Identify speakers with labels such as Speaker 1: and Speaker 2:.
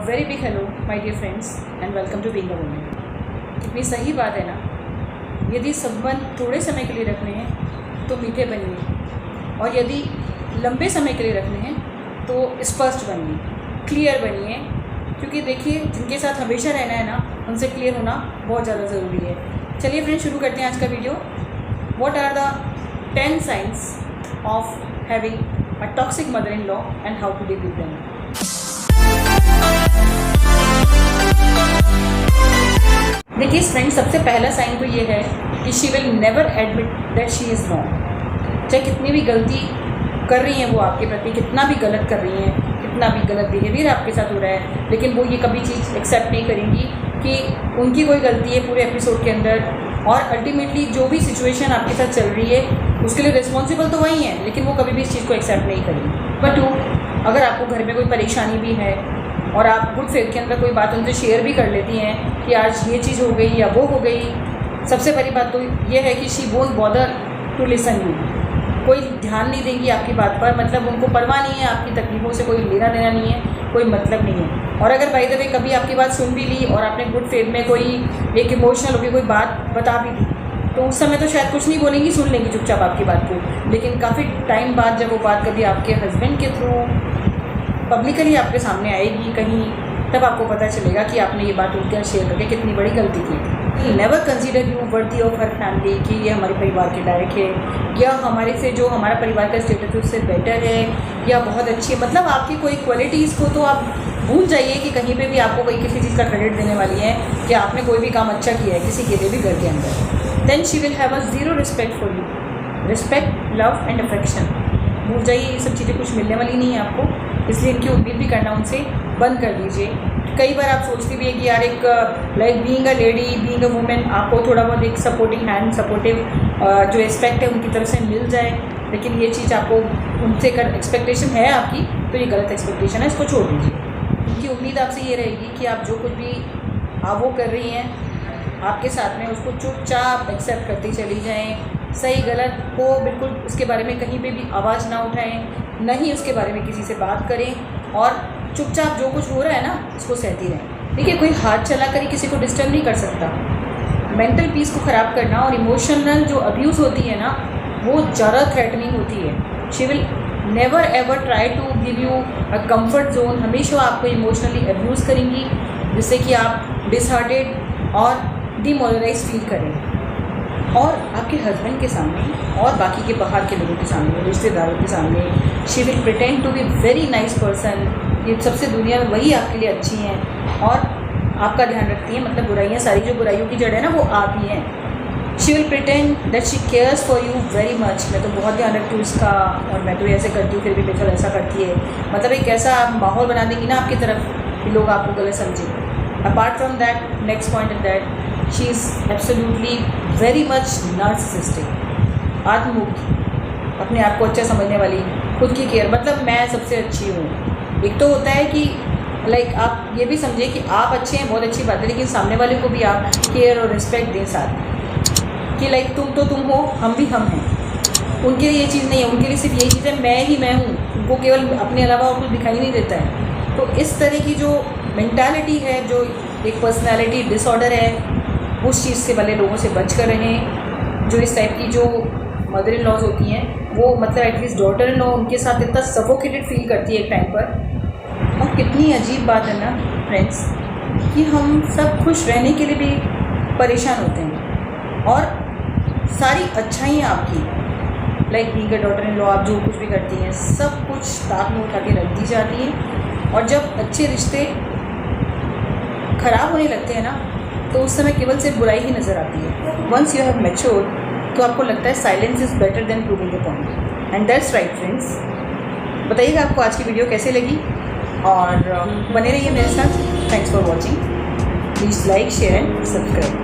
Speaker 1: Very big hello my dear friends and welcome to being a woman. कितनी सही बात है ना। यदि संबंध थोड़े समय के लिए रखने हैं तो मीठे बनिए, और यदि लंबे समय के लिए रखने हैं तो स्पष्ट बनिए, क्लियर बनिए। क्योंकि देखिए, जिनके साथ हमेशा रहना है ना, उनसे क्लियर होना बहुत ज़्यादा ज़रूरी है। चलिए फ्रेंड्स, शुरू करते हैं आज का video. What are the 10 signs of having a toxic mother in law and how to deal with them. देखिए फ्रेंड्स, सबसे पहला साइन तो ये है कि she will never admit that she is wrong. चाहे कितनी भी गलती कर रही हैं वो आपके प्रति, कितना भी गलत कर रही हैं, कितना भी गलत बिहेवियर आपके साथ हो रहा है, लेकिन वो ये कभी चीज़ एक्सेप्ट नहीं करेंगी कि उनकी कोई गलती है पूरे एपिसोड के अंदर। और अल्टीमेटली जो भी सिचुएशन आपके साथ चल रही है उसके लिए रिस्पॉन्सिबल तो वही है, लेकिन वो कभी भी इस चीज़ को एक्सेप्ट नहीं करेंगी। नंबर 2, अगर आपको घर में कोई परेशानी भी है और आप गुड फेथ के अंदर कोई बात उनसे शेयर भी कर लेती हैं कि आज ये चीज़ हो गई या वो हो गई, सबसे बड़ी बात तो ये है कि she won't bother to listen you. कोई ध्यान नहीं देंगी आपकी बात पर, मतलब उनको परवाह नहीं है, आपकी तकलीफ़ों से कोई लेना देना नहीं है, कोई मतलब नहीं है। और अगर बाय द वे कभी आपकी बात सुन भी ली और आपने गुड फेथ में कोई एक इमोशनल होकर कोई बात बता भी दी, तो उस समय तो शायद कुछ नहीं बोलेंगी, सुन लेंगी चुपचाप आपकी बात को। लेकिन काफ़ी टाइम बाद जब वो बात कभी आपके हस्बैंड के थ्रू पब्लिकली आपके सामने आएगी कहीं, तब आपको पता चलेगा कि आपने ये बात उनके शेयर करके कितनी बड़ी गलती की। Never consider you worthy of her family, कि ये हमारे परिवार के लायक है, या हमारे से जो हमारा परिवार का स्टेटस है उससे बेटर है, या बहुत अच्छी है। मतलब आपकी कोई क्वालिटीज़ को तो आप भूल जाइए कि कहीं पे भी आपको कोई किसी चीज़ का क्रेडिट देने वाली है कि आपने कोई भी काम अच्छा किया है किसी के लिए भी घर के अंदर। Then she will have a zero respect for you. Respect, love and affection भूल जाइए, ये सब चीज़ें कुछ मिलने वाली नहीं है आपको, इसलिए इनकी उम्मीद भी करना उनसे बंद कर दीजिए। कई बार आप सोचती भी है कि यार एक like being a lady, being a women, आपको थोड़ा बहुत एक सपोर्टिंग हैंड, सपोर्टिव जो एस्पेक्ट है उनकी तरफ से मिल जाए, लेकिन ये चीज़ आपको उनसे कर एक्सपेक्टेशन है आपकी, तो ये गलत एक्सपेक्टेशन है, इसको छोड़ दीजिए। उनकी उम्मीद आपसे ये रहेगी कि आप जो कुछ भी आप वो कर रही हैं आपके साथ में, उसको चुपचाप एक्सेप्ट करती चली जाएँ। सही गलत को बिल्कुल उसके बारे में कहीं पे भी आवाज़ ना उठाएं, नहीं उसके बारे में किसी से बात करें, और चुपचाप जो कुछ हो रहा है ना उसको सहती रहें। देखिए, कोई हाथ चला कर ही किसी को डिस्टर्ब नहीं कर सकता। मेंटल पीस को ख़राब करना और इमोशनल जो अब्यूज़ होती है ना, वो ज़्यादा थ्रेटनिंग होती है। She will never ever try to give you a comfort zone. हमेशा आपको इमोशनली अब्यूज़ करेंगी, जिससे कि आप डिसहार्टेड और डिमोरलाइज फील करें। और आपके हस्बैंड के सामने और बाकी के बाहर के लोगों के सामने, रिश्तेदारों के सामने, she will pretend to be very nice person. ये सबसे दुनिया में वही आपके लिए अच्छी हैं और आपका ध्यान रखती हैं। मतलब बुराइयाँ, सारी जो बुराइयों की जड़ है ना, वो आप ही हैं। She will pretend that she cares for you very much. मैं तो बहुत ध्यान रखती हूँ इसका, और मैं तो ऐसे करती हूँ, फिर भी बेचल ऐसा करती है। मतलब एक ऐसा माहौल बना देंगी ना आपकी तरफ कि लोग आपको गलत समझें। Apart from that, next point is that she is absolutely very much narcissistic. आत्ममुक्त, अपने आप को अच्छा समझने वाली, खुद की केयर, मतलब मैं सबसे अच्छी हूँ। एक तो होता है कि लाइक आप ये भी समझे कि आप अच्छे हैं, बहुत अच्छी बात है, लेकिन सामने वाले को भी आप केयर और रिस्पेक्ट दें साथ, कि लाइक तुम तो तुम हो, हम भी हम हैं। उनके लिए ये चीज़ नहीं है, उनके लिए सिर्फ यही चीज़ है, मैं ही मैं हूँ। उनको केवल अपने अलावा और कुछ दिखाई नहीं देता है। तो इस तरह की जो मेंटालिटी है, जो एक पर्सनैलिटी डिसऑर्डर है, उस चीज़ से वाले लोगों से बच कर रहें। जो इस टाइप की जो मदर इन लॉज होती हैं, वो मतलब एटलीस्ट डॉटर इन लॉ उनके साथ इतना सफोकेटेड फील करती है एक टाइम पर। और कितनी अजीब बात है ना फ्रेंड्स, कि हम सब खुश रहने के लिए भी परेशान होते हैं, और सारी अच्छाइयाँ आपकी like being a daughter in law, आप जो कुछ भी करती हैं सब कुछ ताक में उठा के रख दी जाती हैं। और जब अच्छे रिश्ते ख़राब होने लगते हैं ना, तो उस समय केवल सिर्फ बुराई ही नज़र आती है। वंस यू हैव मैच्योर्ड, तो आपको लगता है silence is better than proving the point, and that's right friends. बताइएगा आपको आज की वीडियो कैसे लगी, और बने रहिए मेरे साथ। Thanks for watching. Please like, share and subscribe.